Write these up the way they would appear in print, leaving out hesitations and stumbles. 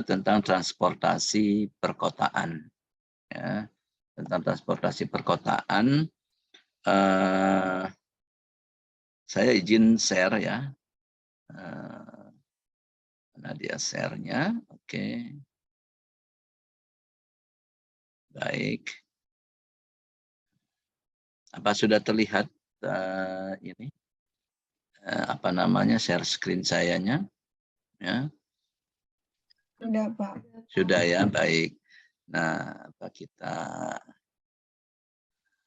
tentang transportasi perkotaan, ya, tentang transportasi perkotaan. Saya izin share ya, mana dia share-nya? Oke, baik. Apa sudah terlihat ini apa namanya share screen sayanya? Ya, Sudah, Pak. sudah ya, baik. Nah, apa kita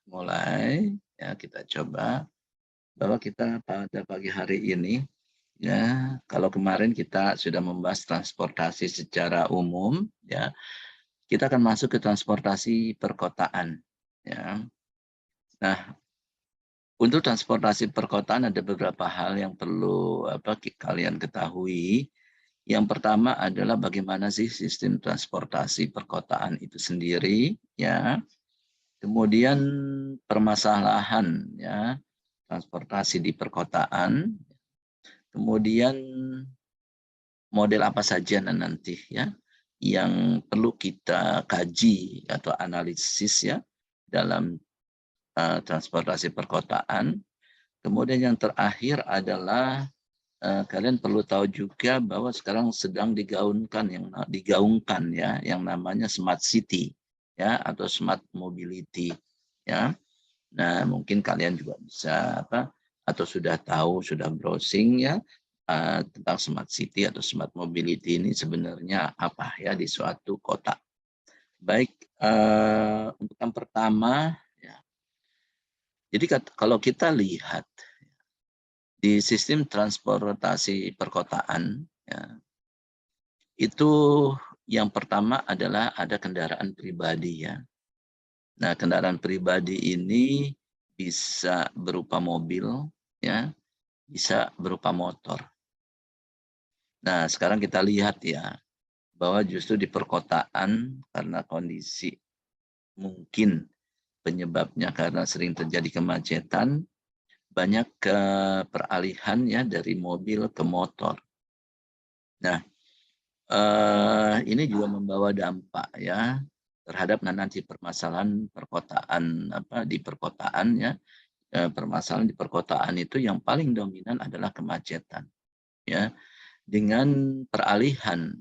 mulai ya, kita coba bahwa kita pada pagi hari ini ya, kalau kemarin kita sudah membahas transportasi secara umum ya, kita akan masuk ke transportasi perkotaan ya. Nah, untuk transportasi perkotaan ada beberapa hal yang perlu kalian ketahui. Yang pertama adalah bagaimana sih sistem transportasi perkotaan itu sendiri ya. Kemudian permasalahan ya transportasi di perkotaan. Kemudian model apa saja nanti ya yang perlu kita kaji atau analisis ya dalam transportasi perkotaan. Kemudian yang terakhir adalah kalian perlu tahu juga bahwa sekarang sedang digaungkan ya yang namanya smart city ya atau smart mobility ya. Nah, mungkin kalian juga bisa atau sudah tahu, sudah browsing ya tentang smart city atau smart mobility ini sebenarnya apa ya di suatu kota. Baik, untuk yang pertama ya. Jadi kalau kita lihat di sistem transportasi perkotaan ya, itu yang pertama adalah ada kendaraan pribadi ya. Nah, kendaraan pribadi ini bisa berupa mobil ya, bisa berupa motor. Nah, sekarang kita lihat ya bahwa justru di perkotaan karena kondisi mungkin penyebabnya karena sering terjadi kemacetan, banyak peralihan ya dari mobil ke motor. Nah, ini juga membawa dampak ya terhadap nanti permasalahan perkotaan di perkotaan ya. Permasalahan di perkotaan itu yang paling dominan adalah kemacetan ya. Dengan peralihan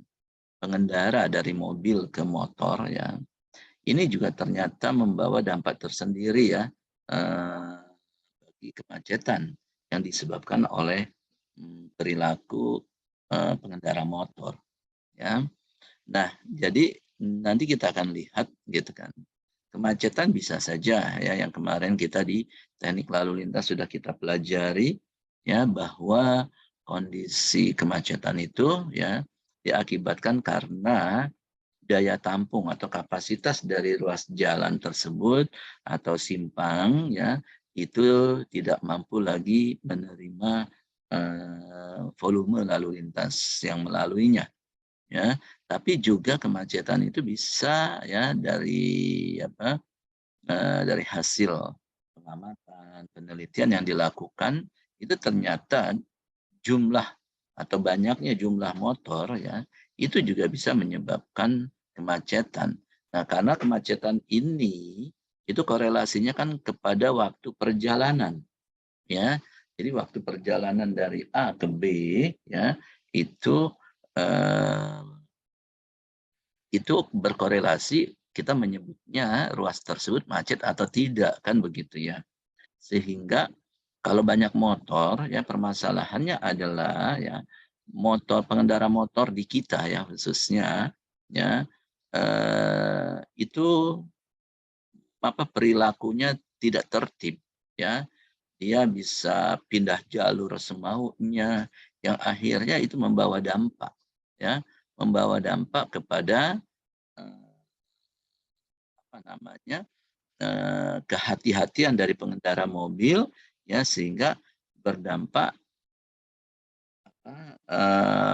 pengendara dari mobil ke motor ya. Ini juga ternyata membawa dampak tersendiri ya bagi kemacetan yang disebabkan oleh perilaku pengendara motor ya. Nah, jadi nanti kita akan lihat gitu kan. Kemacetan bisa saja ya yang kemarin kita di teknik lalu lintas sudah kita pelajari ya bahwa kondisi kemacetan itu ya diakibatkan karena daya tampung atau kapasitas dari ruas jalan tersebut atau simpang ya itu tidak mampu lagi menerima volume lalu lintas yang melaluinya ya. Tapi juga kemacetan itu bisa ya dari dari hasil pengamatan penelitian yang dilakukan itu ternyata jumlah atau banyaknya jumlah motor ya itu juga bisa menyebabkan kemacetan. Nah, karena kemacetan ini itu korelasinya kan kepada waktu perjalanan ya. Jadi waktu perjalanan dari A ke B ya eh, itu berkorelasi kita menyebutnya ruas tersebut macet atau tidak kan begitu ya. Sehingga kalau banyak motor ya permasalahannya adalah ya pengendara motor di kita ya khususnya ya itu perilakunya tidak tertib ya. Dia bisa pindah jalur semaunya yang akhirnya itu membawa dampak ya, membawa dampak kepada kehati-hatian dari pengendara mobil ya sehingga berdampak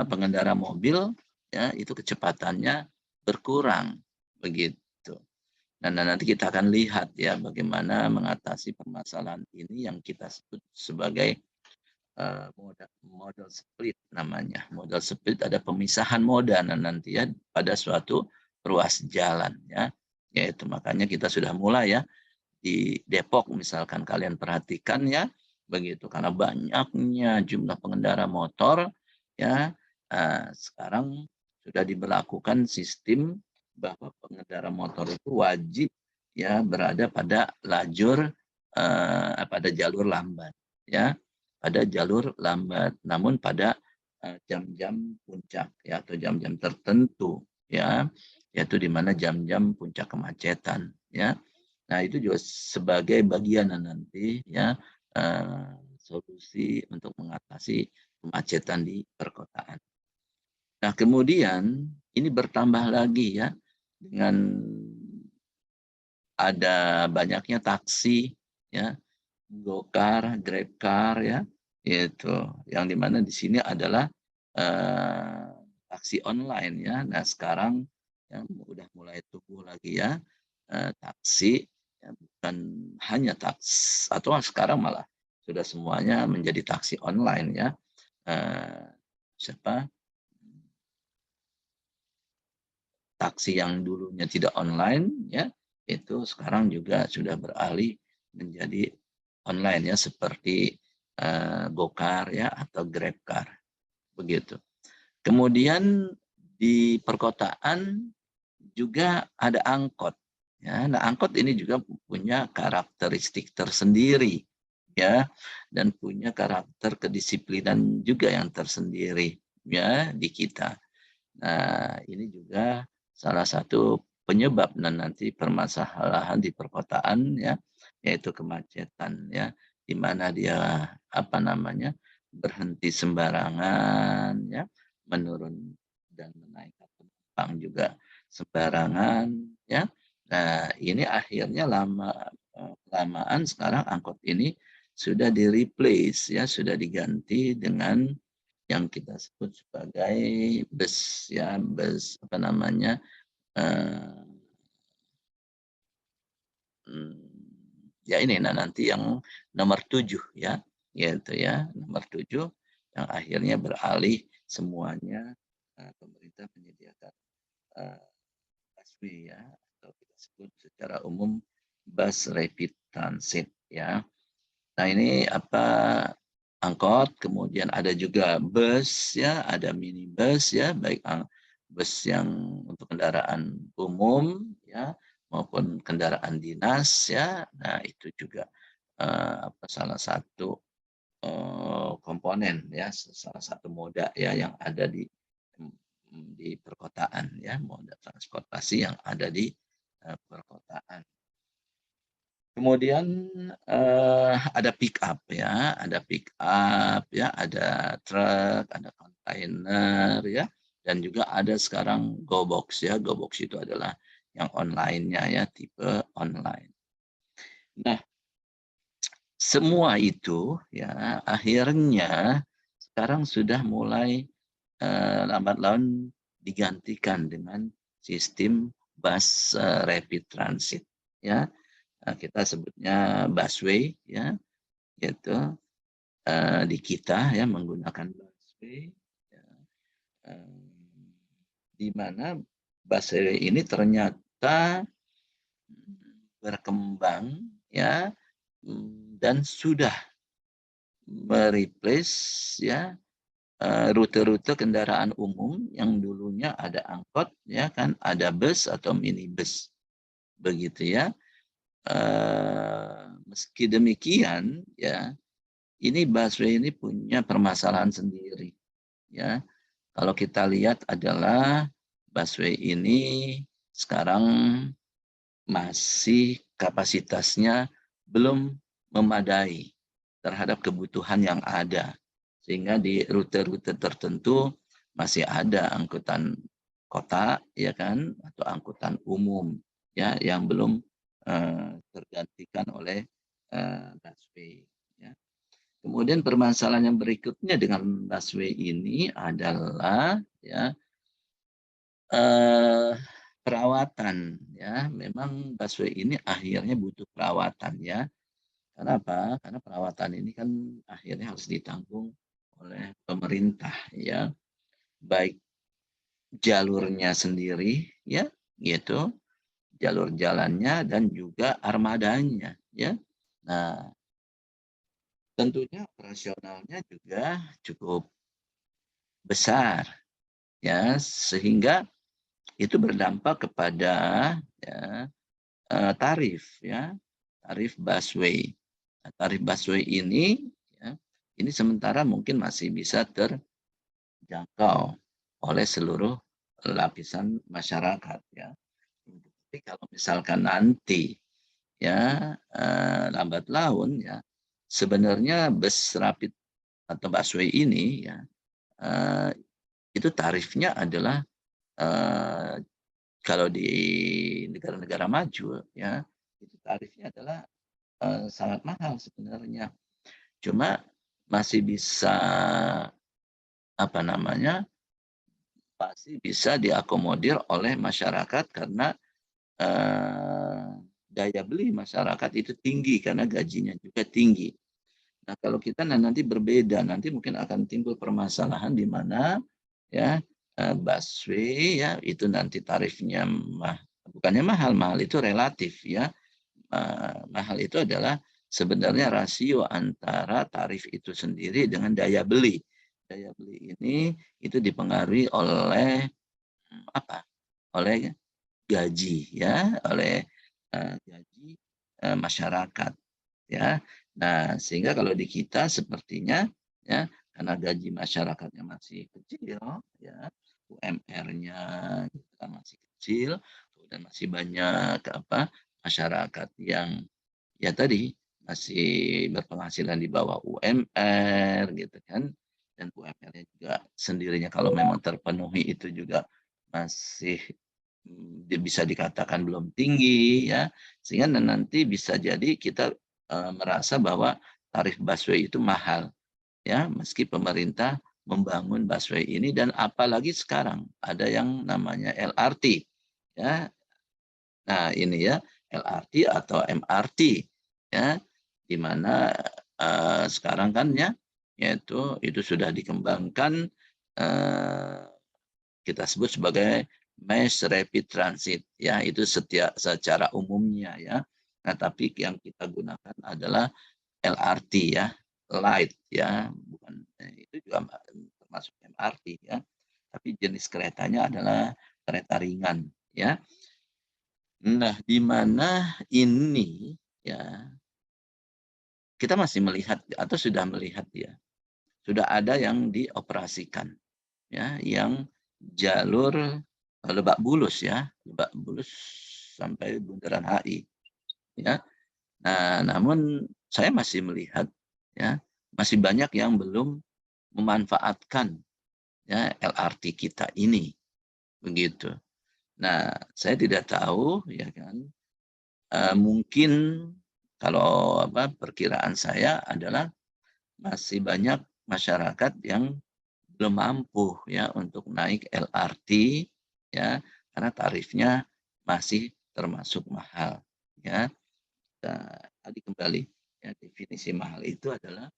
pengendara mobil ya itu kecepatannya berkurang begitu. Dan nanti kita akan lihat ya bagaimana mengatasi permasalahan ini yang kita sebut sebagai model split namanya. Model split ada pemisahan moda nanti ya pada suatu ruas jalan ya. Yaitu makanya kita sudah mulai ya di Depok misalkan kalian perhatikan ya begitu karena banyaknya jumlah pengendara motor ya sekarang sudah diberlakukan sistem bahwa pengendara motor itu wajib ya berada pada pada jalur lambat ya pada jalur lambat namun pada jam-jam puncak ya atau jam-jam tertentu ya yaitu di mana jam-jam puncak kemacetan ya. Nah, itu juga sebagai bagian nanti ya solusi untuk mengatasi kemacetan di perkotaan. Nah, kemudian ini bertambah lagi ya dengan ada banyaknya taksi ya, Gokar, Grabcar ya, itu yang dimana di sini adalah taksi online ya. Nah, sekarang yang udah mulai tumbuh lagi ya taksi ya, bukan hanya taksi atau sekarang malah sudah semuanya menjadi taksi online ya. Siapa taksi yang dulunya tidak online ya itu sekarang juga sudah beralih menjadi online ya seperti Gokar ya atau Grabcar begitu. Kemudian di perkotaan juga ada angkot ya. Nah, angkot ini juga punya karakteristik tersendiri ya dan punya karakter kedisiplinan juga yang tersendiri ya di kita. Nah, ini juga salah satu penyebab dan nanti permasalahan di perkotaan ya, yaitu kemacetan ya, di mana dia apa namanya berhenti sembarangan ya, menurun dan menaikkan penumpang juga sembarangan ya. Nah, ini akhirnya lamaan sekarang angkot ini sudah di-replace ya, sudah diganti dengan yang kita sebut sebagai bus ya bus apa namanya eh, ya ini nah nanti yang nomor 7 ya yaitu ya nomor 7 yang akhirnya beralih semuanya pemerintah menyediakan eh, busway ya atau kita sebut secara umum bus rapid transit ya. Nah ini apa angkot, kemudian ada juga bus ya, ada minibus ya, baik bus yang untuk kendaraan umum ya maupun kendaraan dinas ya. Nah itu juga salah satu komponen ya, salah satu moda ya yang ada di perkotaan ya, moda transportasi yang ada di perkotaan. Kemudian ada pick up ya, ada truk, ada kontainer ya, dan juga ada sekarang GoBox ya. GoBox itu adalah yang online-nya ya, tipe online. Nah, semua itu ya akhirnya sekarang sudah mulai lambat laun digantikan dengan sistem bus rapid transit ya. Nah, kita sebutnya busway ya, yaitu di kita ya menggunakan busway ya, di mana busway ini ternyata berkembang ya dan sudah mereplace ya rute-rute kendaraan umum yang dulunya ada angkot ya kan ada bus atau minibus begitu ya. Meski demikian ya ini busway ini punya permasalahan sendiri ya. Kalau kita lihat adalah busway ini sekarang masih kapasitasnya belum memadai terhadap kebutuhan yang ada. Sehingga di rute-rute tertentu masih ada angkutan kota ya kan atau angkutan umum ya yang belum tergantikan oleh busway ya. Kemudian permasalahan yang berikutnya dengan busway ini adalah ya perawatan ya. Memang busway ini akhirnya butuh perawatan ya Kenapa? Karena perawatan ini kan akhirnya harus ditanggung oleh pemerintah ya, baik jalurnya sendiri ya, gitu, jalur jalannya dan juga armadanya ya. Nah, tentunya operasionalnya juga cukup besar ya, sehingga itu berdampak kepada ya, tarif ya, tarif busway. Nah, tarif busway ini ya, ini sementara mungkin masih bisa terjangkau oleh seluruh lapisan masyarakat ya. Tapi kalau misalkan nanti ya lambat laun ya, sebenarnya bus rapid atau busway ini ya, eh, itu tarifnya adalah kalau di negara-negara maju ya, itu tarifnya adalah sangat mahal sebenarnya. Cuma masih bisa apa namanya, masih bisa diakomodir oleh masyarakat karena eh, daya beli masyarakat itu tinggi karena gajinya juga tinggi. Nah, kalau kita nanti berbeda, nanti mungkin akan timbul permasalahan di mana ya busway ya itu nanti tarifnya bukannya mahal, mahal itu relatif ya. Mahal itu adalah sebenarnya rasio antara tarif itu sendiri dengan daya beli. Daya beli ini itu dipengaruhi oleh apa? Oleh gaji ya, oleh gaji masyarakat ya. Nah, sehingga kalau di kita sepertinya ya karena gaji masyarakatnya masih kecil ya, UMR-nya masih kecil dan masih banyak apa masyarakat yang ya tadi masih berpenghasilan di bawah UMR gitu kan, dan UMR-nya juga sendirinya kalau memang terpenuhi itu juga masih bisa dikatakan belum tinggi ya, sehingga nanti bisa jadi kita merasa bahwa tarif busway itu mahal ya, meski pemerintah membangun busway ini, dan apalagi sekarang ada yang namanya LRT ya. Nah, ini ya LRT atau MRT ya, di mana sekarang kan ya, yaitu itu sudah dikembangkan, eh, kita sebut sebagai mass rapid transit ya, itu setiap secara umumnya ya. Nah, tapi yang kita gunakan adalah LRT ya, light ya, bukan itu juga termasuk MRT ya. Tapi jenis keretanya adalah kereta ringan ya. Nah, di mana ini ya kita masih melihat atau sudah melihat ya, sudah ada yang dioperasikan ya, yang jalur Lebak Bulus ya, Lebak Bulus sampai Bundaran HI ya. Nah, namun saya masih melihat ya, masih banyak yang belum memanfaatkan ya LRT kita ini begitu. Nah, saya tidak tahu ya kan, mungkin kalau apa perkiraan saya adalah masih banyak masyarakat yang belum mampu ya untuk naik LRT ya, karena tarifnya masih termasuk mahal ya. Nah, tadi kembali ya, definisi mahal itu adalah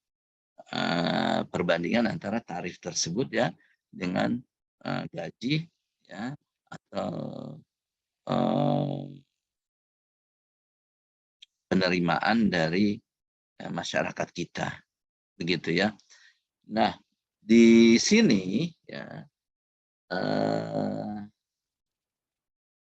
perbandingan antara tarif tersebut ya dengan gaji ya, atau eh, penerimaan dari masyarakat kita begitu ya. Nah, di sini ya eh,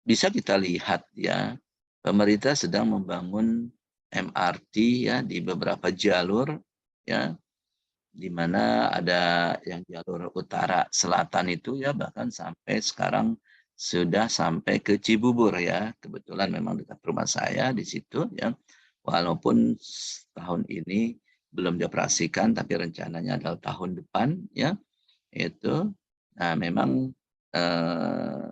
bisa kita lihat ya, pemerintah sedang membangun MRT ya di beberapa jalur ya, di mana ada yang jalur utara selatan itu ya, bahkan sampai sekarang sudah sampai ke Cibubur ya. Kebetulan memang dekat rumah saya di situ ya. Walaupun tahun ini belum dioperasikan, tapi rencananya adalah tahun depan ya. Itu, nah memang eh,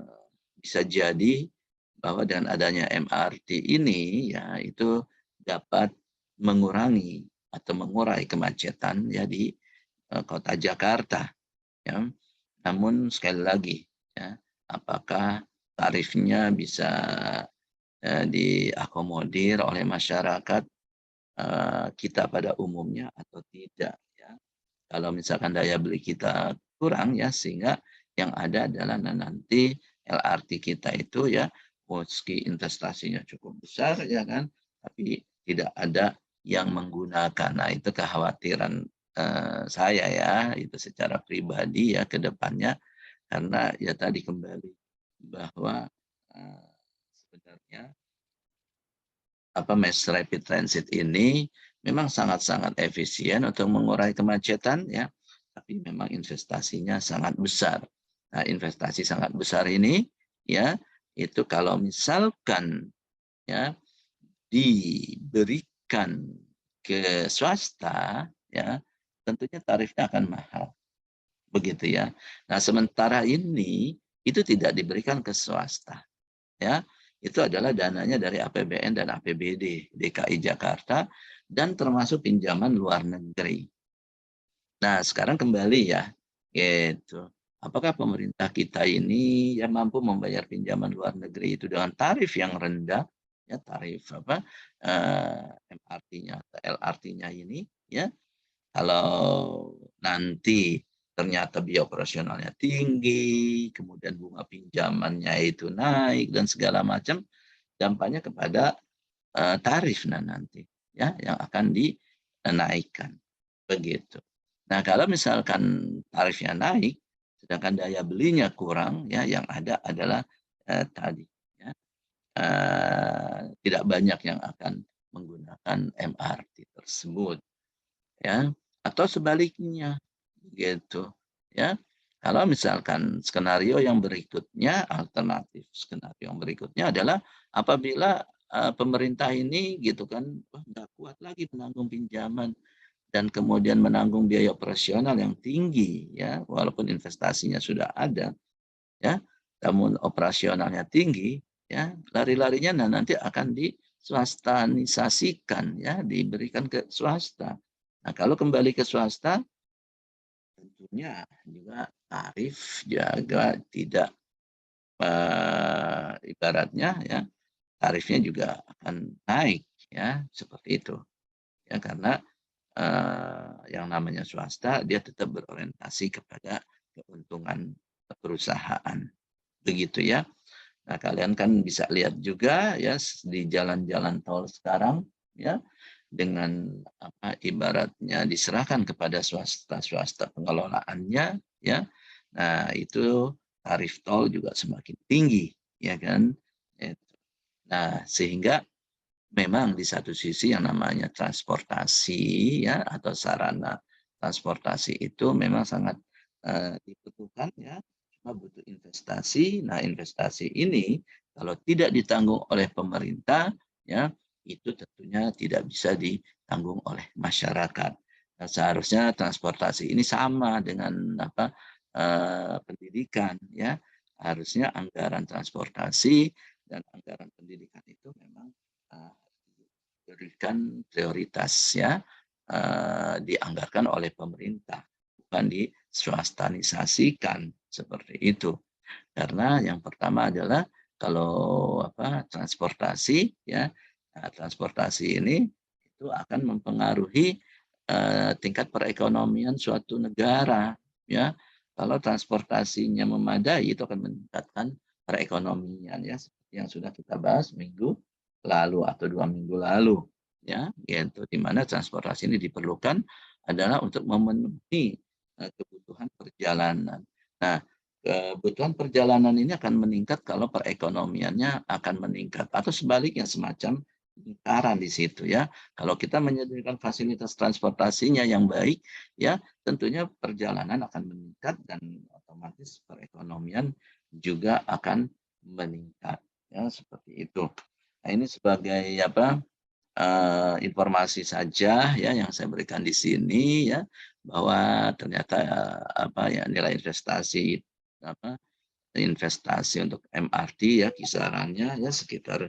bisa jadi bahwa dengan adanya MRT ini ya itu dapat mengurangi atau mengurai kemacetan ya di kota Jakarta ya. Namun sekali lagi ya, apakah tarifnya bisa diakomodir oleh masyarakat? kita pada umumnya atau tidak ya. Kalau misalkan daya beli kita kurang ya, sehingga yang ada adalah nanti LRT kita itu ya, meski investasinya cukup besar ya kan, tapi tidak ada yang menggunakan. Nah, itu kekhawatiran saya ya, itu secara pribadi ya ke depannya, karena ya tadi kembali bahwa sebenarnya mass rapid transit ini memang sangat-sangat efisien untuk mengurai kemacetan ya, tapi memang investasinya sangat besar. Nah, investasi sangat besar ini ya, itu kalau misalkan ya diberikan ke swasta ya, tentunya tarifnya akan mahal. Begitu ya. Nah, sementara ini itu tidak diberikan ke swasta ya, itu adalah dananya dari APBN dan APBD DKI Jakarta dan termasuk pinjaman luar negeri. Nah, sekarang kembali ya, gitu. Apakah pemerintah kita ini ya mampu membayar pinjaman luar negeri itu dengan tarif yang rendah, ya tarif MRT-nya atau LRT-nya ini, ya kalau nanti ternyata biaya operasionalnya tinggi, kemudian bunga pinjamannya itu naik dan segala macam, dampaknya kepada tarif nanti ya yang akan dinaikkan begitu. Nah, kalau misalkan tarifnya naik sedangkan daya belinya kurang ya, yang ada adalah tadi ya, tidak banyak yang akan menggunakan MRT tersebut ya, atau sebaliknya gitu ya. Kalau misalkan skenario yang berikutnya, alternatif skenario yang berikutnya adalah apabila pemerintah ini gitu kan nggak kuat lagi menanggung pinjaman dan kemudian menanggung biaya operasional yang tinggi ya, walaupun investasinya sudah ada ya, namun operasionalnya tinggi ya, lari-larinya nanti akan diswastanisasikan ya, diberikan ke swasta. Nah, kalau kembali ke swasta tentunya juga tarif juga tidak ibaratnya ya, tarifnya juga akan naik ya, seperti itu. Ya, karena yang namanya swasta dia tetap berorientasi kepada keuntungan perusahaan. Begitu ya. Nah, kalian kan bisa lihat juga ya di jalan-jalan tol sekarang ya, dengan ibaratnya diserahkan kepada swasta pengelolaannya ya. Nah, itu tarif tol juga semakin tinggi ya kan. Nah, sehingga memang di satu sisi yang namanya transportasi ya atau sarana transportasi itu memang sangat dibutuhkan ya, cuma butuh investasi. Nah, investasi ini kalau tidak ditanggung oleh pemerintah ya, itu tentunya tidak bisa ditanggung oleh masyarakat. Nah, seharusnya transportasi ini sama dengan pendidikan ya. Harusnya anggaran transportasi dan anggaran pendidikan itu memang berikan prioritas ya, dianggarkan oleh pemerintah, bukan diswastanisasikan seperti itu. Karena yang pertama adalah kalau transportasi ya, nah, transportasi ini itu akan mempengaruhi tingkat perekonomian suatu negara ya. Kalau transportasinya memadai itu akan meningkatkan perekonomian ya, seperti yang sudah kita bahas minggu lalu atau 2 minggu lalu ya, gitu. Di mana transportasi ini diperlukan adalah untuk memenuhi kebutuhan perjalanan. Nah, kebutuhan perjalanan ini akan meningkat kalau perekonomiannya akan meningkat atau sebaliknya semacam lingkaran di situ ya. Kalau kita menyediakan fasilitas transportasinya yang baik ya, tentunya perjalanan akan meningkat dan otomatis perekonomian juga akan meningkat ya, seperti itu. Nah, ini sebagai informasi saja ya yang saya berikan di sini ya, bahwa ternyata nilai investasi untuk MRT ya kisarannya ya sekitar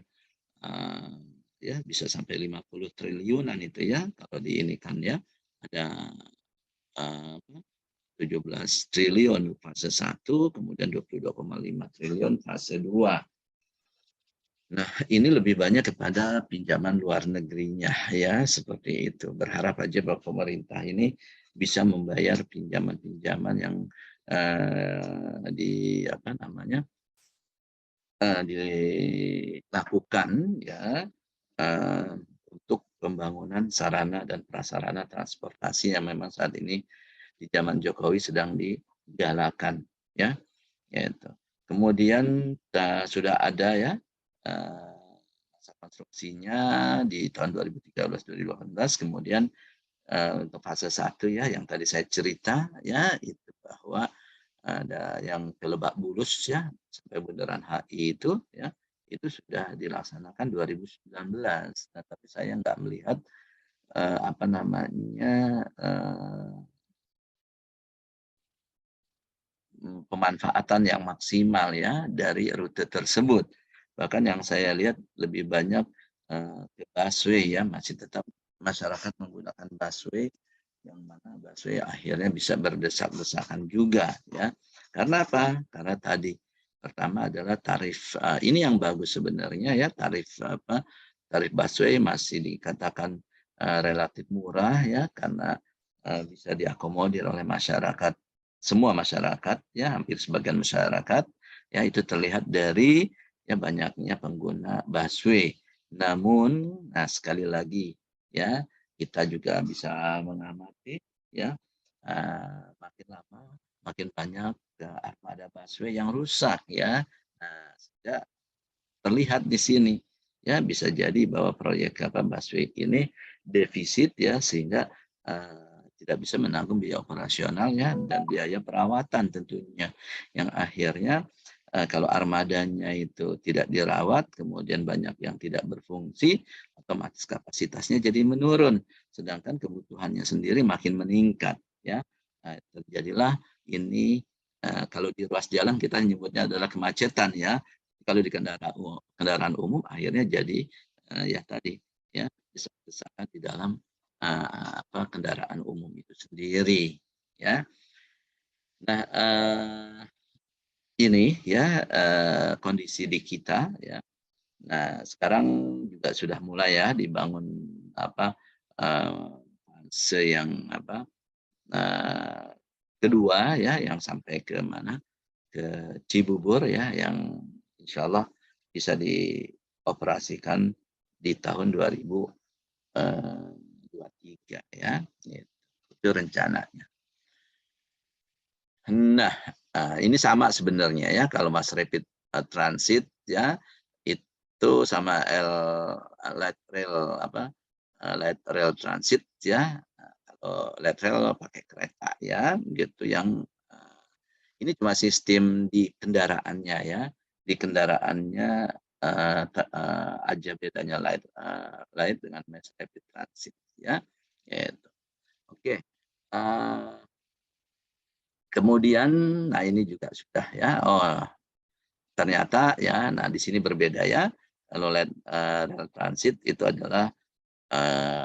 ya bisa sampai 50 triliunan itu ya, kalau diinikan ya ada 17 triliun fase 1, kemudian 22,5 triliun fase 2. Nah, ini lebih banyak kepada pinjaman luar negerinya ya, seperti itu. Berharap aja bahwa pemerintah ini bisa membayar pinjaman-pinjaman yang di apa namanya dilakukan ya eh, untuk pembangunan sarana dan prasarana transportasi yang memang saat ini di zaman Jokowi sedang digalakan ya. Gitu. Kemudian sudah ada ya masa konstruksinya di tahun 2013-2018. Kemudian untuk fase 1 ya yang tadi saya cerita ya itu bahwa ada yang ke Lebak Bulus ya sampai Bundaran HI itu ya itu sudah dilaksanakan 2019. Nah, tapi saya nggak melihat apa namanya pemanfaatan yang maksimal ya dari rute tersebut. Bahkan yang saya lihat lebih banyak ke busway ya, masih tetap masyarakat menggunakan busway yang mana busway akhirnya bisa berdesak-desakan juga ya. Karena apa? Karena tadi pertama adalah tarif ini yang bagus sebenarnya ya, tarif apa? Tarif busway masih dikatakan relatif murah ya karena bisa diakomodir oleh masyarakat, semua masyarakat ya hampir sebagian masyarakat ya itu terlihat dari ya banyaknya pengguna busway. Namun nah sekali lagi ya kita juga bisa mengamati ya makin lama makin banyak armada busway yang rusak ya. Nah, sehingga terlihat di sini ya bisa jadi bahwa proyek apa busway ini defisit ya sehingga tidak bisa menanggung biaya operasionalnya dan biaya perawatan tentunya yang akhirnya kalau armadanya itu tidak dirawat kemudian banyak yang tidak berfungsi otomatis kapasitasnya jadi menurun sedangkan kebutuhannya sendiri makin meningkat ya. Terjadilah ini kalau di ruas jalan kita nyebutnya adalah kemacetan ya. Kalau di kendaraan umum akhirnya jadi ya tadi ya desak-desakan di dalam apa kendaraan umum itu sendiri ya. Nah ini ya kondisi di kita ya. Nah sekarang juga sudah mulai ya dibangun apa fase yang apa kedua ya yang sampai ke mana ke Cibubur ya yang insya Allah bisa dioperasikan di tahun 2023 ya. Itu rencananya. Nah, ini sama sebenarnya ya kalau Mas Rapid Transit ya itu sama light rail apa light rail transit ya. Kalau light rail pakai kereta ya gitu yang ini cuma sistem di kendaraannya ya. Di kendaraannya aja bedanya light dengan mass rapid transit ya. Gitu. Oke. Kemudian nah ini juga sudah ya. Oh, ternyata ya nah di sini berbeda ya. Kalau rel transit itu adalah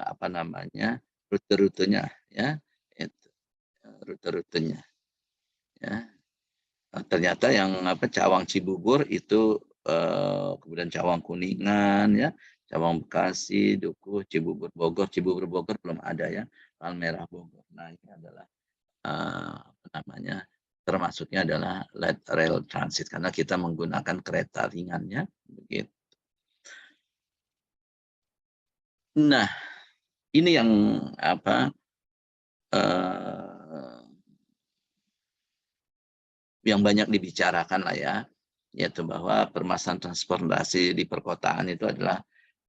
apa namanya? Rute-rutenya ya. Itu rute-rutenya ya. Ternyata yang apa Cawang Cibubur itu kemudian Cawang Kuningan ya, Cawang Bekasi, Dukuh, Cibubur Bogor belum ada ya, Palmerah Bogor. Nah ini adalah apa namanya termasuknya adalah light rail transit karena kita menggunakan kereta ringannya begitu. Nah ini yang apa yang banyak dibicarakan lah ya, yaitu bahwa permasalahan transportasi di perkotaan itu adalah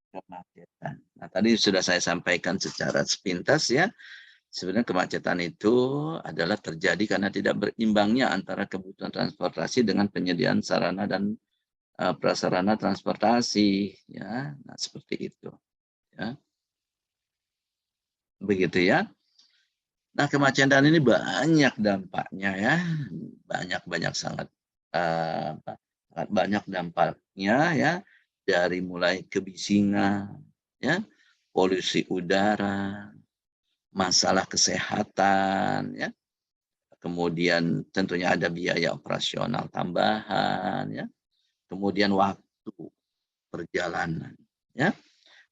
kemacetan. Nah, tadi sudah saya sampaikan secara sepintas ya, sebenarnya kemacetan itu adalah terjadi karena tidak berimbangnya antara kebutuhan transportasi dengan penyediaan sarana dan prasarana transportasi ya. Nah, seperti itu ya. Begitu ya. Nah, kemacetan ini banyak dampaknya ya. Banyak sangat sangat banyak dampaknya ya dari mulai kebisingan ya, polusi udara, masalah kesehatan ya. Kemudian tentunya ada biaya operasional tambahan ya. Kemudian waktu perjalanan, ya.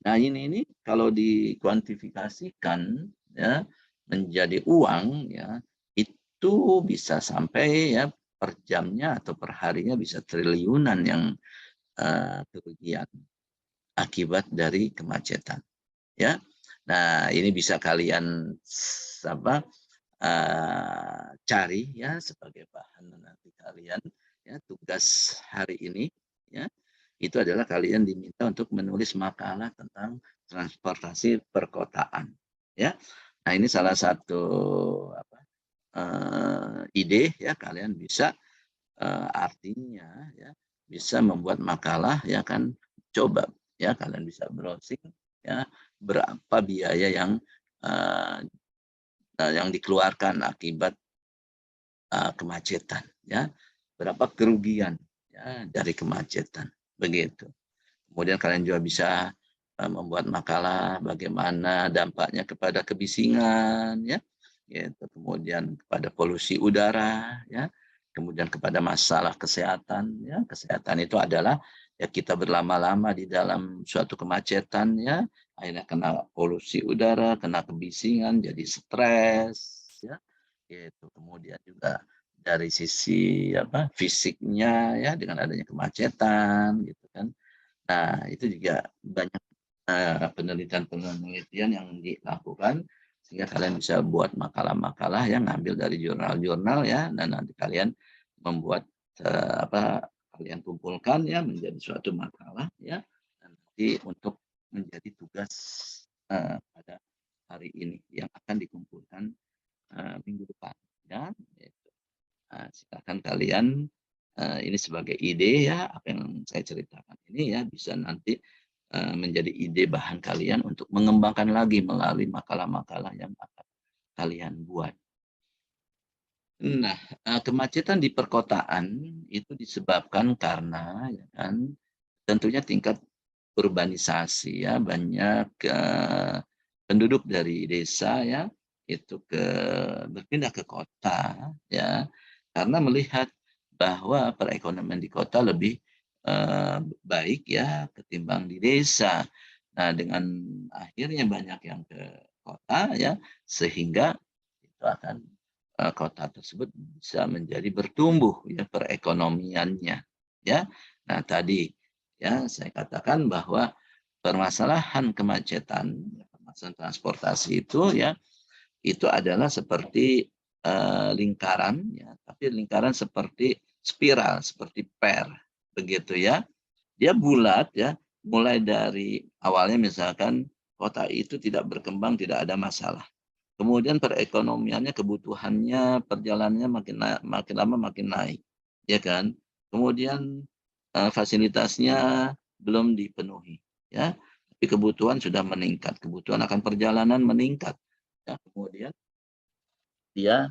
Nah, ini kalau dikuantifikasikan ya menjadi uang ya, itu bisa sampai ya per jamnya atau per harinya bisa triliunan yang kerugian akibat dari kemacetan ya. Nah, ini bisa kalian apa cari ya sebagai bahan nanti kalian ya tugas hari ini ya. Itu adalah kalian diminta untuk menulis makalah tentang transportasi perkotaan ya. Nah, ini salah satu apa, ide ya kalian bisa artinya ya bisa membuat makalah ya kan, coba ya kalian bisa browsing ya berapa biaya yang dikeluarkan akibat kemacetan ya, berapa kerugian ya dari kemacetan begitu. Kemudian kalian juga bisa membuat makalah bagaimana dampaknya kepada kebisingan ya, gitu. Kemudian kepada polusi udara ya, kemudian kepada masalah kesehatan ya. Kesehatan itu adalah ya kita berlama-lama di dalam suatu kemacetan ya, akhirnya kena polusi udara, kena kebisingan, jadi stres ya. Gitu. Kemudian juga dari sisi apa fisiknya ya dengan adanya kemacetan gitu kan. Nah, itu juga banyak penelitian-penelitian yang dilakukan sehingga kalian bisa buat makalah-makalah yang ngambil dari jurnal-jurnal ya, dan nanti kalian membuat apa kalian kumpulkan ya menjadi suatu makalah ya, dan nanti untuk menjadi tugas pada hari ini yang akan dikumpulkan minggu depan ya. Silakan kalian ini sebagai ide ya, apa yang saya ceritakan ini ya bisa nanti menjadi ide bahan kalian untuk mengembangkan lagi melalui makalah-makalah yang akan kalian buat. Nah, kemacetan di perkotaan itu disebabkan karena ya kan, tentunya tingkat urbanisasi ya, banyak penduduk dari desa ya itu berpindah ke kota ya, karena melihat bahwa perekonomian di kota lebih baik ya ketimbang di desa. Nah, dengan akhirnya banyak yang ke kota ya, sehingga itu akan kota tersebut bisa menjadi bertumbuh ya perekonomiannya ya. Nah, tadi ya saya katakan bahwa permasalahan kemacetan, permasalahan transportasi itu ya itu adalah seperti lingkaran ya, tapi lingkaran seperti spiral, seperti per begitu ya. Dia bulat ya, mulai dari awalnya misalkan kota itu tidak berkembang, tidak ada masalah. Kemudian perekonomiannya, kebutuhannya, perjalanannya makin lama makin naik, ya kan. Kemudian fasilitasnya belum dipenuhi, ya. Tapi kebutuhan sudah meningkat, kebutuhan akan perjalanan meningkat. Ya, kemudian dia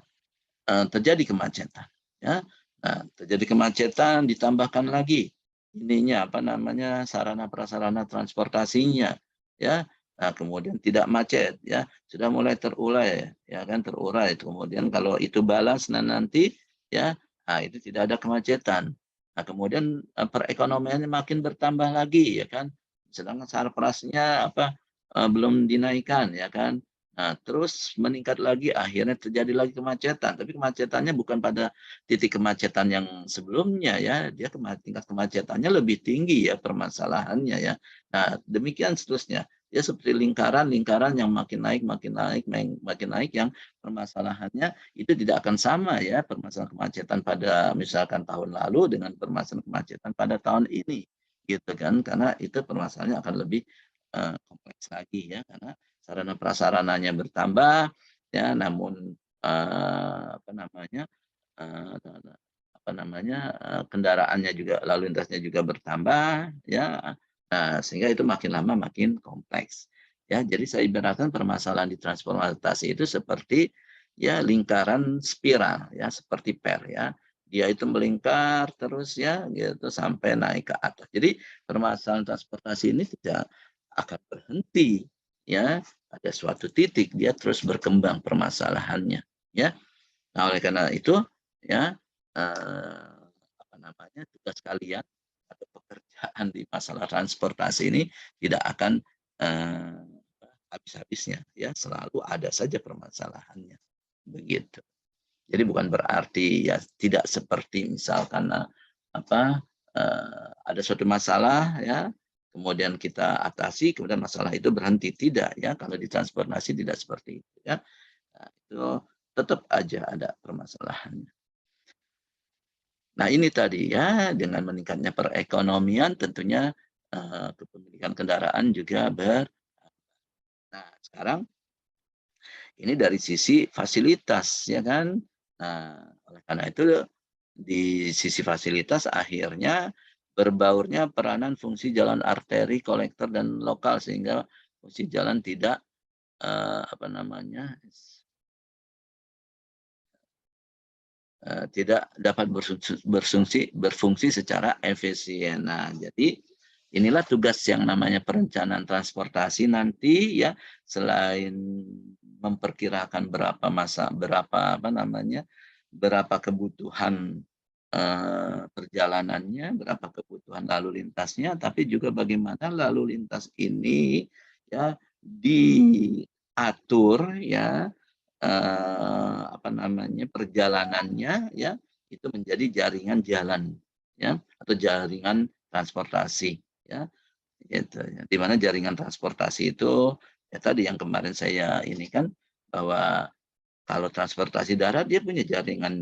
terjadi kemacetan, ya. Nah, terjadi kemacetan ditambahkan lagi ininya apa namanya sarana prasarana transportasinya, ya. Nah, kemudian tidak macet, ya sudah mulai terurai, ya kan terurai. Kemudian kalau itu balas, nah nanti, ya, nah itu tidak ada kemacetan. Nah, kemudian perekonomiannya makin bertambah lagi, ya kan. Sedangkan sarprasnya apa belum dinaikkan, ya kan. Nah, terus meningkat lagi, akhirnya terjadi lagi kemacetan. Tapi kemacetannya bukan pada titik kemacetan yang sebelumnya ya, dia tingkat kemacetannya lebih tinggi ya permasalahannya ya. Nah, demikian seterusnya. Dia seperti lingkaran-lingkaran yang makin naik, makin naik yang permasalahannya itu tidak akan sama ya permasalahan kemacetan pada misalkan tahun lalu dengan permasalahan kemacetan pada tahun ini gitu kan, karena itu permasalahannya akan lebih kompleks lagi ya, karena sarana prasarananya bertambah ya, namun apa namanya kendaraannya juga lalu lintasnya juga bertambah ya. Nah, sehingga itu makin lama makin kompleks. Ya, jadi saya ibaratkan permasalahan di transportasi itu seperti ya lingkaran spiral ya, seperti per ya. Dia itu melingkar terus ya gitu sampai naik ke atas. Jadi permasalahan transportasi ini tidak akan berhenti ya, pada suatu titik dia terus berkembang permasalahannya ya. Nah, oleh karena itu ya apa namanya tugas kalian atau pekerjaan permasalahan di masalah transportasi ini tidak akan habis-habisnya, ya, selalu ada saja permasalahannya, begitu. Jadi bukan berarti ya tidak seperti misalkan ada suatu masalah, ya, kemudian kita atasi, kemudian masalah itu berhenti, tidak, ya. Kalau di transportasi tidak seperti itu, ya. Nah, itu tetap aja ada permasalahannya. Nah, ini tadi, ya, dengan meningkatnya perekonomian tentunya kepemilikan kendaraan juga Nah, sekarang ini dari sisi fasilitas, ya kan. Nah, oleh karena itu di sisi fasilitas akhirnya berbaurnya peranan fungsi jalan arteri, kolektor, dan lokal sehingga fungsi jalan tidak tidak dapat berfungsi secara efisien. Nah, jadi inilah tugas yang namanya perencanaan transportasi nanti, ya, selain memperkirakan berapa kebutuhan perjalanannya, berapa kebutuhan lalu lintasnya, tapi juga bagaimana lalu lintas ini, ya, diatur, ya, perjalanannya, ya, itu menjadi jaringan jalan, ya, atau jaringan transportasi, ya, gitu, ya. Di mana jaringan transportasi itu, ya, tadi yang kemarin saya ini kan, bahwa kalau transportasi darat dia punya jaringan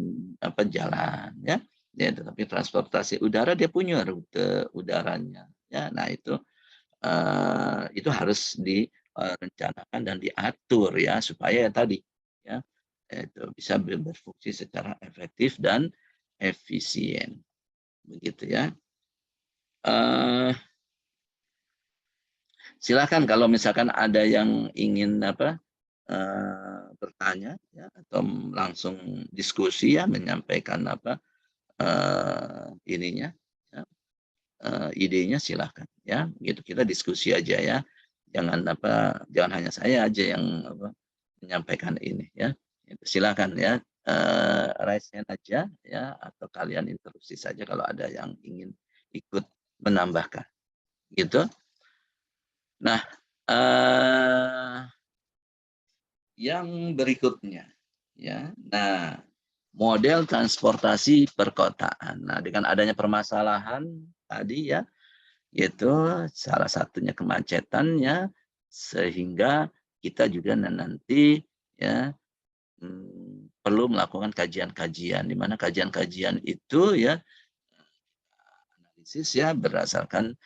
jalan, ya, ya, tetapi transportasi udara dia punya rute udaranya, ya. Nah, itu harus direncanakan dan diatur, ya, supaya tadi, ya, itu bisa berfungsi secara efektif dan efisien, begitu, ya. Silakan kalau misalkan ada yang ingin bertanya, ya, atau langsung diskusi, ya, menyampaikan ininya, ya, idenya, silakan, ya, gitu, kita diskusi aja, ya, jangan hanya saya aja yang menyampaikan ini, ya. Silakan, ya, raise hand aja, ya, atau kalian interupsi saja kalau ada yang ingin ikut menambahkan, gitu. Nah, yang berikutnya, ya. Nah, model transportasi perkotaan. Nah, dengan adanya permasalahan tadi, ya, yaitu salah satunya kemacetannya, sehingga kita juga nanti, ya, perlu melakukan kajian-kajian, di mana kajian-kajian itu, ya, analisis, ya, berdasarkan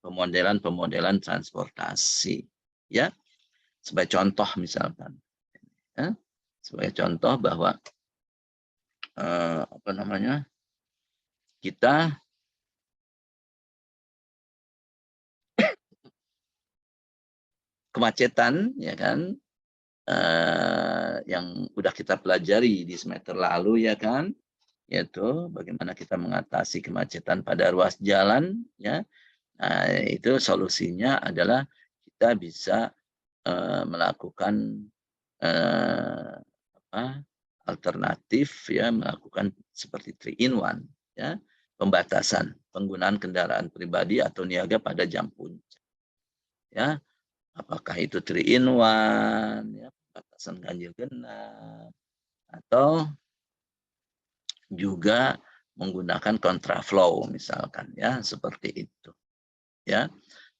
pemodelan-pemodelan transportasi, ya. Sebagai contoh misalkan, ya, sebagai contoh bahwa kita kemacetan, ya kan, yang udah kita pelajari di semester lalu, ya kan, yaitu bagaimana kita mengatasi kemacetan pada ruas jalan, ya. Nah, itu solusinya adalah kita bisa melakukan alternatif, ya, melakukan seperti 3-in-1, ya, pembatasan penggunaan kendaraan pribadi atau niaga pada jam puncak, ya. Apakah itu 3-in-1, ya, pembatasan ganjil genap, atau juga menggunakan kontraflow misalkan, ya, seperti itu, ya.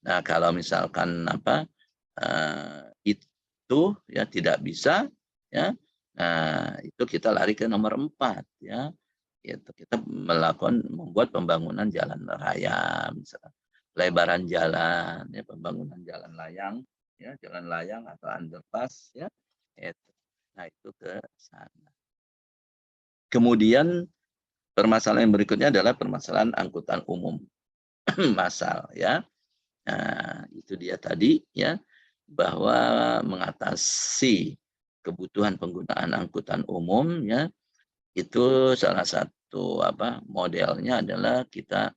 Nah, kalau misalkan itu, ya, tidak bisa, ya, nah, itu kita lari ke nomor 4, ya, yaitu kita membuat pembangunan jalan raya, misalkan pelebaran jalan, ya, pembangunan jalan layang, ya, jalan layang atau underpass, ya, itu. Nah, itu ke sana. Kemudian permasalahan berikutnya adalah permasalahan angkutan umum massal, ya. Nah, itu dia tadi, ya, bahwa mengatasi kebutuhan penggunaan angkutan umum, ya, itu salah satu modelnya adalah kita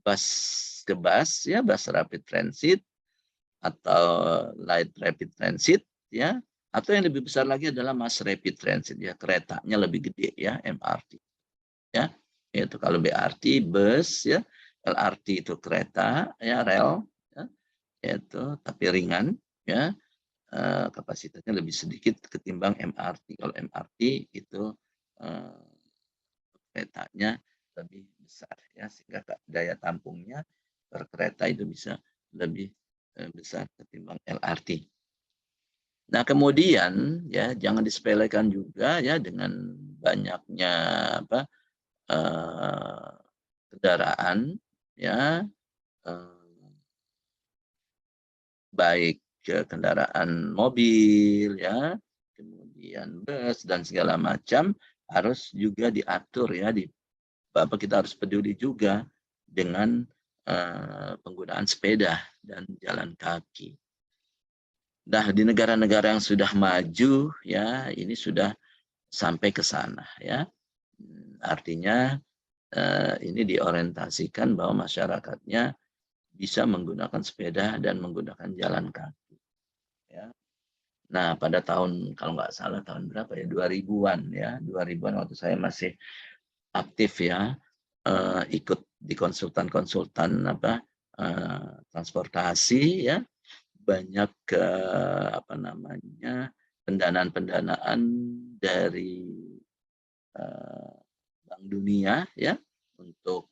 bus ke bus, ya, bus rapid transit atau light rapid transit, ya, atau yang lebih besar lagi adalah mass rapid transit, ya, keretanya lebih gede, ya, MRT, ya. Yaitu kalau BRT bus ya, LRT itu kereta ya, rel ya, yaitu tapi ringan ya, kapasitasnya lebih sedikit ketimbang MRT. Kalau MRT itu keretanya lebih besar ya, sehingga daya tampungnya per kereta itu bisa lebih besar ketimbang LRT. Nah, kemudian ya jangan disepelekan juga ya dengan banyaknya apa kendaraan ya, baik kendaraan mobil ya, kemudian bus dan segala macam harus juga diatur ya, Bapak kita harus peduli juga dengan penggunaan sepeda dan jalan kaki. Nah, di negara-negara yang sudah maju ya, ini sudah sampai ke sana ya. Artinya ini diorientasikan bahwa masyarakatnya bisa menggunakan sepeda dan menggunakan jalan kaki. Ya. Nah, pada tahun kalau nggak salah tahun berapa ya, 2000-an ya, 2000-an waktu saya masih aktif ya, ikut di konsultan-konsultan transportasi ya, banyak apa namanya pendanaan-pendanaan dari Bank Dunia ya untuk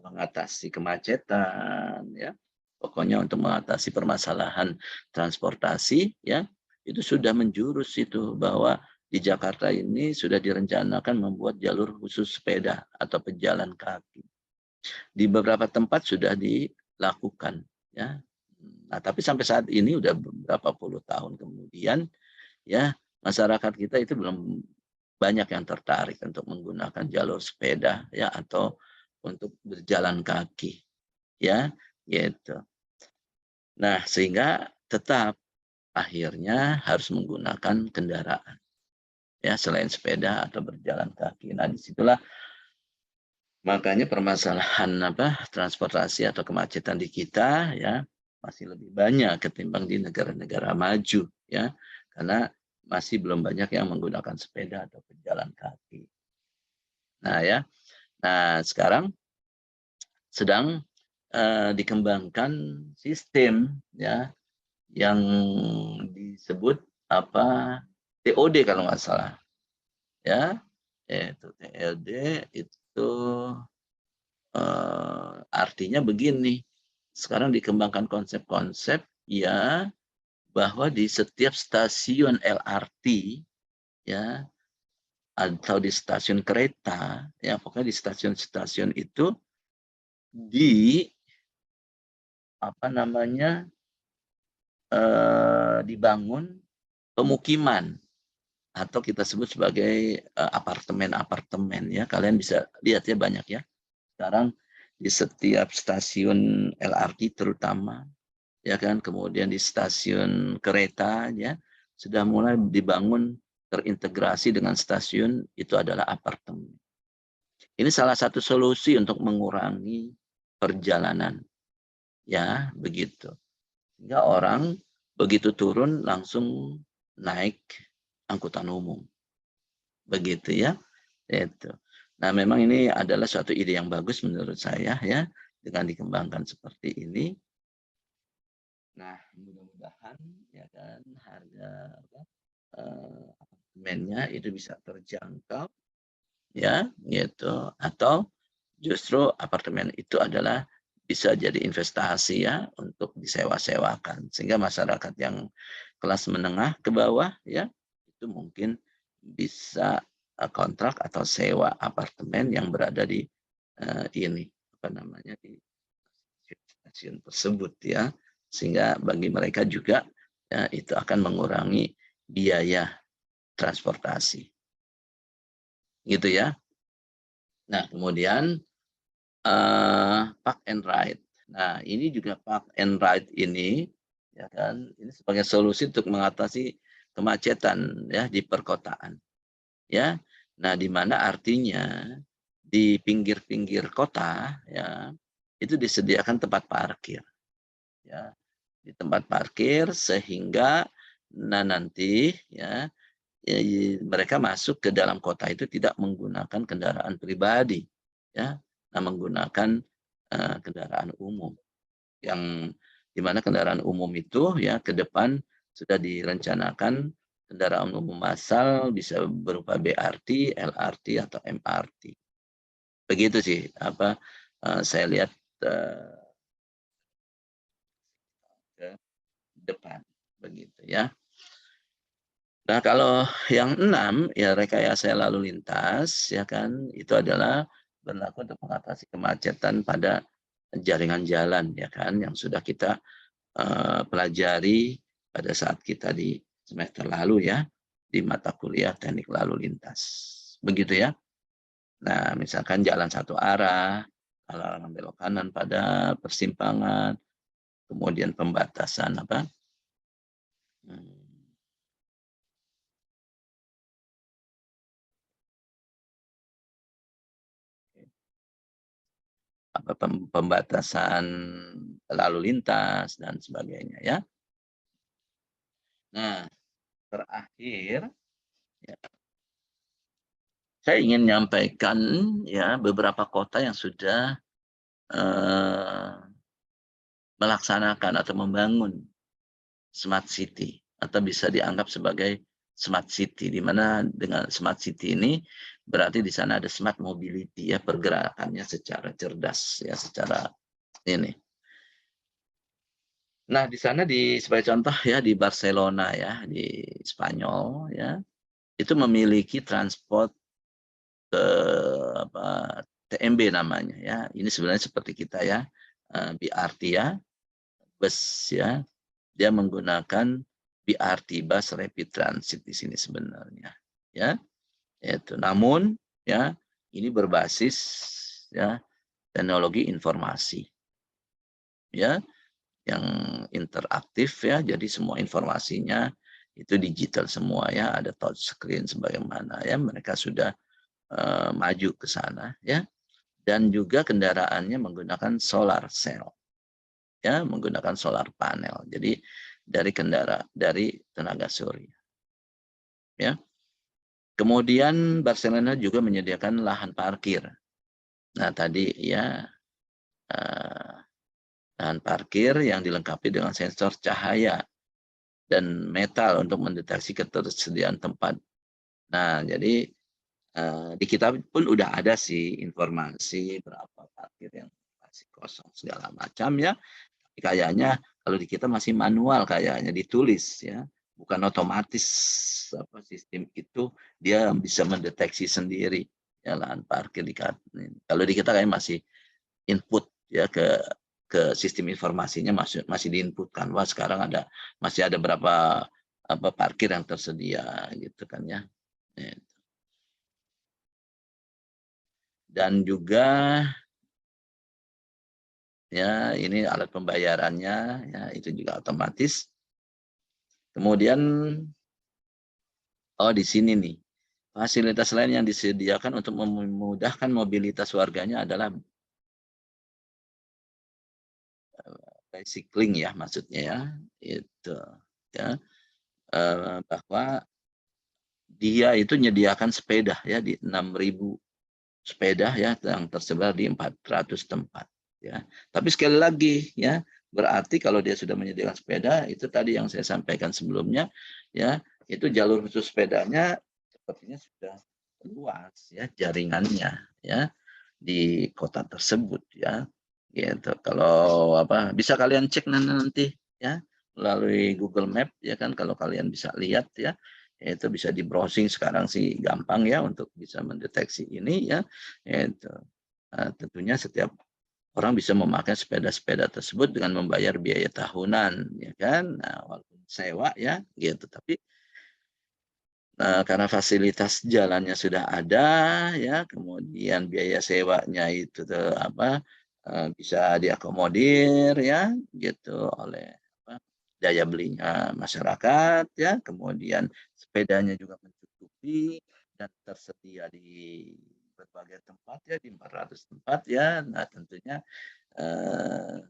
mengatasi kemacetan ya. Pokoknya untuk mengatasi permasalahan transportasi ya, itu sudah menjurus itu bahwa di Jakarta ini sudah direncanakan membuat jalur khusus sepeda atau pejalan kaki. Di beberapa tempat sudah dilakukan ya. Nah, tapi sampai saat ini udah beberapa puluh tahun kemudian ya, masyarakat kita itu belum banyak yang tertarik untuk menggunakan jalur sepeda ya atau untuk berjalan kaki ya, gitu. Nah, sehingga tetap akhirnya harus menggunakan kendaraan ya selain sepeda atau berjalan kaki. Nah, disitulah makanya permasalahan transportasi atau kemacetan di kita ya masih lebih banyak ketimbang di negara-negara maju ya, karena masih belum banyak yang menggunakan sepeda atau berjalan kaki. Nah ya, nah sekarang sedang dikembangkan sistem ya yang disebut TOD kalau nggak salah ya, itu TOD itu artinya begini, sekarang dikembangkan konsep-konsep ya bahwa di setiap stasiun LRT ya atau di stasiun kereta ya, pokoknya di stasiun-stasiun itu di dibangun pemukiman atau kita sebut sebagai apartemen-apartemen ya. Kalian bisa lihat ya banyak ya. Sekarang di setiap stasiun LRT terutama ya kan, kemudian di stasiun kereta ya sudah mulai dibangun terintegrasi dengan stasiun itu adalah apartemen. Ini salah satu solusi untuk mengurangi perjalanan ya, begitu. Sehingga orang begitu turun langsung naik angkutan umum. Begitu ya. Itu. Nah, memang ini adalah suatu ide yang bagus menurut saya ya, dengan dikembangkan seperti ini. Nah, mudah-mudahan ya kan harga apartemennya itu bisa terjangkau ya, gitu. Atau justru apartemen itu adalah bisa jadi investasi ya untuk disewa-sewakan sehingga masyarakat yang kelas menengah ke bawah ya itu mungkin bisa kontrak atau sewa apartemen yang berada di di stasiun tersebut ya, sehingga bagi mereka juga ya, itu akan mengurangi biaya transportasi gitu ya. Nah, kemudian park and ride. Nah, ini juga park and ride ini ya kan, ini sebagai solusi untuk mengatasi kemacetan ya di perkotaan. Ya. Nah, di mana artinya di pinggir-pinggir kota ya, itu disediakan tempat parkir. Ya. Di tempat parkir sehingga nanti ya mereka masuk ke dalam kota itu tidak menggunakan kendaraan pribadi. ya, nah, menggunakan kendaraan umum yang dimana kendaraan umum itu ya ke depan sudah direncanakan kendaraan umum massal bisa berupa BRT, LRT atau MRT. Begitu sih apa saya lihat ke depan begitu ya. Nah, kalau yang 6 ya rekayasa lalu lintas ya kan itu adalah berlaku untuk mengatasi kemacetan pada jaringan jalan ya kan yang sudah kita pelajari pada saat kita di semester lalu ya di mata kuliah teknik lalu lintas. Begitu ya. Nah, misalkan jalan satu arah, larangan belok kanan pada persimpangan, kemudian pembatasan apa? Hmm, pembatasan lalu lintas dan sebagainya ya. Nah, terakhir ya, saya ingin menyampaikan ya beberapa kota yang sudah eh, melaksanakan atau membangun smart city atau bisa dianggap sebagai smart city di mana dengan smart city ini berarti di sana ada smart mobility ya pergerakannya secara cerdas ya secara ini. Nah, di sana sebagai contoh ya di Barcelona ya di Spanyol ya itu memiliki transport apa TMB namanya ya. Ini sebenarnya seperti kita ya BRT ya, bus ya. Dia menggunakan BRT bus rapid transit di sini sebenarnya ya. Itu. Namun ya ini berbasis ya teknologi informasi ya yang interaktif ya. Jadi semua informasinya itu digital semua ya, ada touch screen sebagaimana ya mereka sudah maju ke sana ya. Dan juga kendaraannya menggunakan solar cell ya, menggunakan solar panel. Jadi dari tenaga surya ya. Kemudian Barcelona juga menyediakan lahan parkir. Nah, tadi ya lahan parkir yang dilengkapi dengan sensor cahaya dan metal untuk mendeteksi ketersediaan tempat. Nah, jadi di kita pun udah ada sih informasi berapa parkir yang masih kosong segala macam ya. Kayaknya kalau di kita masih manual kayaknya ditulis ya, bukan otomatis apa sistem itu dia bisa mendeteksi sendiri ya lahan parkir kalau di kita kayak masih input ya ke sistem informasinya masih diinputkan. Wah, sekarang masih ada berapa apa parkir yang tersedia gitu kan ya. Dan juga ya ini alat pembayarannya ya itu juga otomatis. Kemudian oh di sini nih fasilitas lain yang disediakan untuk memudahkan mobilitas warganya adalah bicycling ya maksudnya ya itu ya bahwa dia itu menyediakan sepeda ya di 6.000 sepeda ya yang tersebar di 400 tempat ya. Tapi sekali lagi ya berarti kalau dia sudah menyediakan sepeda itu tadi yang saya sampaikan sebelumnya ya itu jalur khusus sepedanya sepertinya sudah luas ya jaringannya ya di kota tersebut ya gitu. Kalau apa bisa kalian cek nanti ya melalui Google Map ya kan kalau kalian bisa lihat ya itu bisa di browsing sekarang sih gampang ya untuk bisa mendeteksi ini ya itu. Nah, tentunya setiap orang bisa memakai sepeda-sepeda tersebut dengan membayar biaya tahunan ya kan nah, walaupun sewa ya gitu tapi karena fasilitas jalannya sudah ada ya, kemudian biaya sewanya itu apa bisa diakomodir ya gitu oleh apa, daya belinya masyarakat ya, kemudian sepedanya juga mencukupi dan tersedia di berbagai tempat ya di 400 tempat ya. Nah, tentunya eh,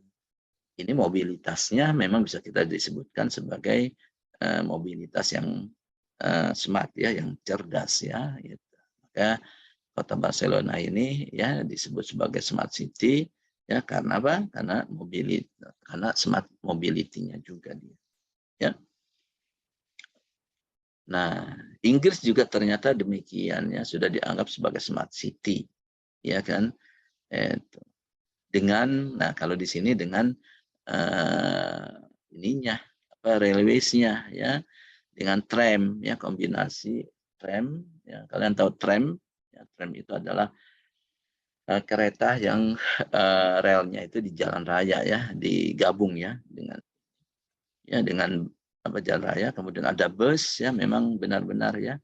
ini mobilitasnya memang bisa kita disebutkan sebagai mobilitas yang smart ya, yang cerdas ya. Gitu. Maka kota Barcelona ini ya disebut sebagai smart city ya karena apa? Karena smart mobility-nya juga dia. Ya. Nah, Inggris juga ternyata demikian ya sudah dianggap sebagai smart city, ya kan? Nah kalau di sini dengan ininya apa railways-nya ya dengan tram ya kombinasi tram ya kalian tahu tram ya tram itu adalah kereta yang relnya itu di jalan raya ya digabung ya dengan apa jalan raya kemudian ada bus ya memang benar-benar ya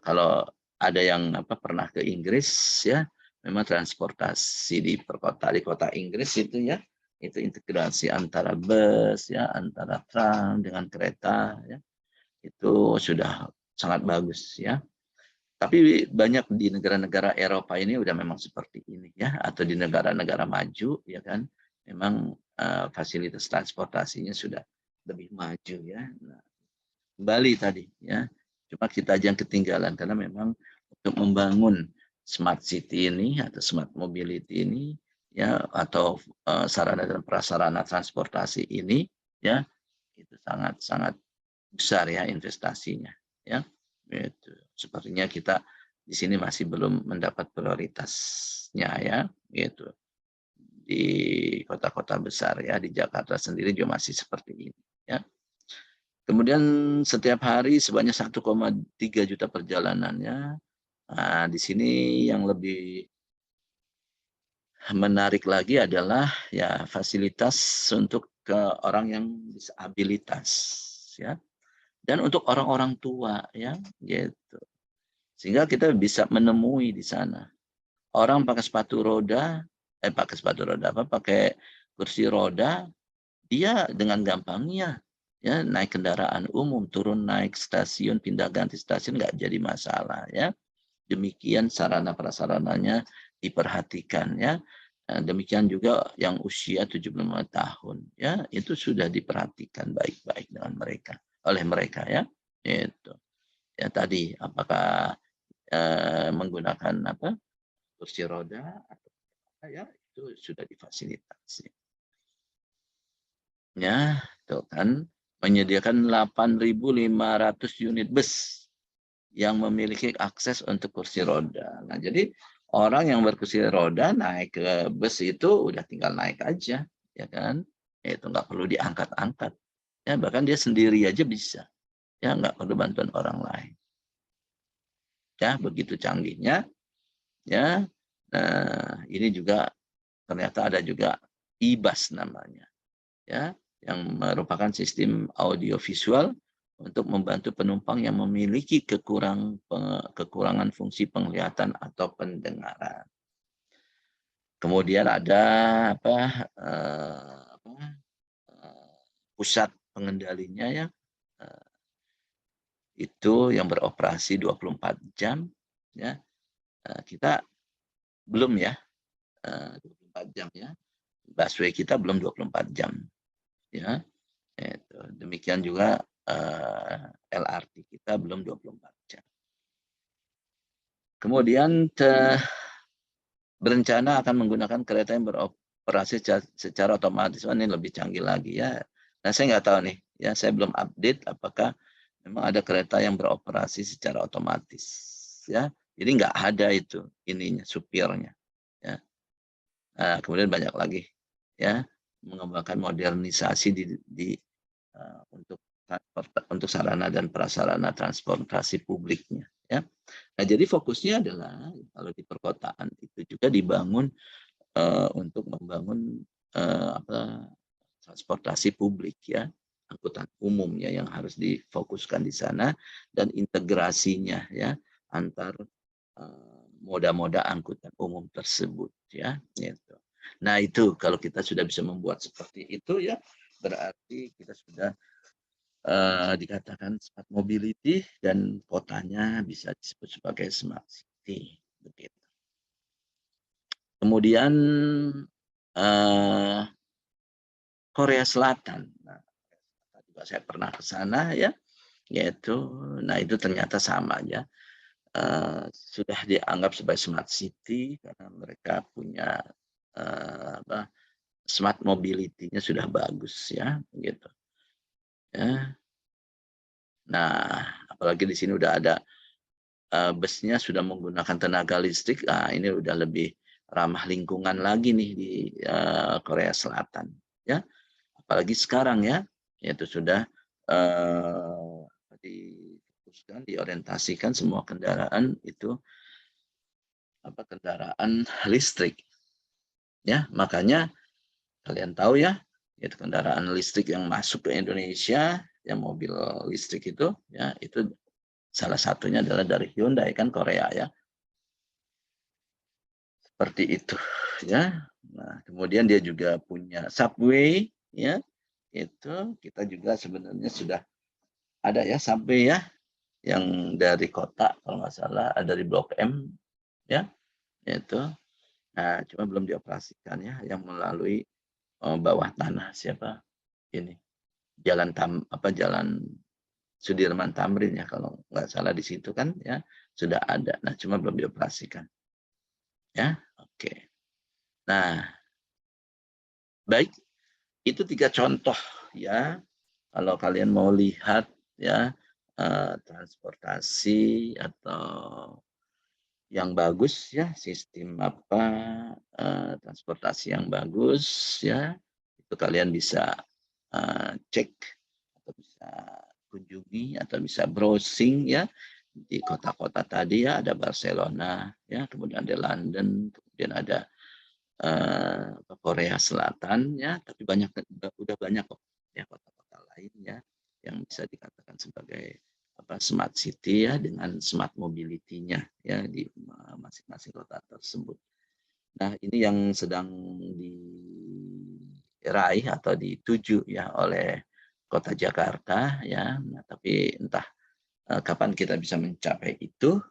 kalau ada yang apa pernah ke Inggris ya memang transportasi di kota Inggris itu ya itu integrasi antara bus ya antara tram dengan kereta ya itu sudah sangat bagus ya. Tapi banyak di negara-negara Eropa ini udah memang seperti ini ya, atau di negara-negara maju ya kan, memang fasilitas transportasinya sudah lebih maju ya. Nah, Bali tadi ya, cuma kita aja yang ketinggalan karena memang untuk membangun smart city ini atau smart mobility ini ya atau sarana dan prasarana transportasi ini ya itu sangat sangat besar ya investasinya ya itu sepertinya kita di sini masih belum mendapat prioritasnya ya gitu di kota-kota besar ya di Jakarta sendiri juga masih seperti ini ya kemudian setiap hari sebanyak 1,3 juta perjalanannya nah, di sini yang lebih menarik lagi adalah ya fasilitas untuk ke orang yang disabilitas ya dan untuk orang-orang tua ya gitu sehingga kita bisa menemui di sana orang pakai sepatu roda pakai kursi roda dia dengan gampangnya ya naik kendaraan umum turun naik stasiun pindah ganti stasiun nggak jadi masalah ya demikian sarana prasarananya diperhatikan ya. Demikian juga yang usia 75 tahun ya itu sudah diperhatikan baik-baik dengan mereka oleh mereka ya. Itu. Ya tadi apakah menggunakan apa kursi roda atau apa ya itu sudah difasilitasi. Ya, itu kan menyediakan 8.500 unit bus yang memiliki akses untuk kursi roda. Nah, jadi orang yang berkursi roda naik ke bus itu udah tinggal naik aja, ya kan? Itu nggak perlu diangkat-angkat. Ya, bahkan dia sendiri aja bisa. Ya, nggak perlu bantuan orang lain. Ya, begitu canggihnya. Ya, nah ini juga ternyata ada juga IBAS namanya. Ya, yang merupakan sistem audiovisual untuk membantu penumpang yang memiliki kekurangan fungsi penglihatan atau pendengaran. Kemudian ada pusat pengendalinya ya itu yang beroperasi 24 jam ya kita belum ya 24 jam ya busway kita belum 24 jam ya itu. Demikian juga LRT kita belum 24 jam. Kemudian berencana akan menggunakan kereta yang beroperasi secara otomatis. Ini lebih canggih lagi ya. Nah, saya nggak tahu nih, ya saya belum update apakah memang ada kereta yang beroperasi secara otomatis. Ya, jadi nggak ada itu ininya supirnya. Ya. Nah, kemudian banyak lagi ya mengembangkan modernisasi untuk sarana dan prasarana transportasi publiknya ya. Nah, jadi fokusnya adalah kalau di perkotaan itu juga dibangun untuk membangun transportasi publik ya, angkutan umum ya yang harus difokuskan di sana dan integrasinya ya antar moda-moda angkutan umum tersebut ya gitu. Nah, itu kalau kita sudah bisa membuat seperti itu ya berarti kita sudah dikatakan smart mobility dan kotanya bisa disebut sebagai smart city begitu. Kemudian Korea Selatan. Nah, juga saya pernah ke sana ya, yaitu nah itu ternyata sama ya. sudah dianggap sebagai smart city karena mereka punya smart mobility-nya sudah bagus ya, gitu. Ya. Nah, apalagi di sini udah ada busnya sudah menggunakan tenaga listrik, ini udah lebih ramah lingkungan lagi nih di Korea Selatan, ya. Apalagi sekarang ya, yaitu sudah difokuskan, diorientasikan semua kendaraan itu kendaraan listrik, ya. Makanya kalian tahu ya, itu kendaraan listrik yang masuk ke Indonesia, yang mobil listrik itu, ya itu salah satunya adalah dari Hyundai kan Korea ya. Seperti itu ya. Nah, kemudian dia juga punya subway ya. Itu kita juga sebenarnya sudah ada ya subway ya yang dari kota kalau nggak salah ada di Blok M ya. Itu. Nah, cuma belum dioperasikan ya yang melalui bawah tanah siapa ini. Jalan Sudirman Tamrin ya kalau nggak salah di situ kan ya sudah ada. Nah, cuma belum dioperasikan. Ya, oke. Nah, baik, itu 3 contoh ya. Kalau kalian mau lihat ya transportasi atau yang bagus ya, sistem transportasi yang bagus ya, itu kalian bisa cek atau bisa kunjungi atau bisa browsing ya di kota-kota tadi ya, ada Barcelona ya, kemudian ada London, kemudian ada Korea Selatan ya, tapi udah banyak kok ya kota-kota lain ya yang bisa dikatakan sebagai smart city ya dengan smart mobility-nya ya di masing-masing kota tersebut. Nah, ini yang sedang diraih atau dituju ya oleh Kota Jakarta ya. Nah, tapi entah kapan kita bisa mencapai itu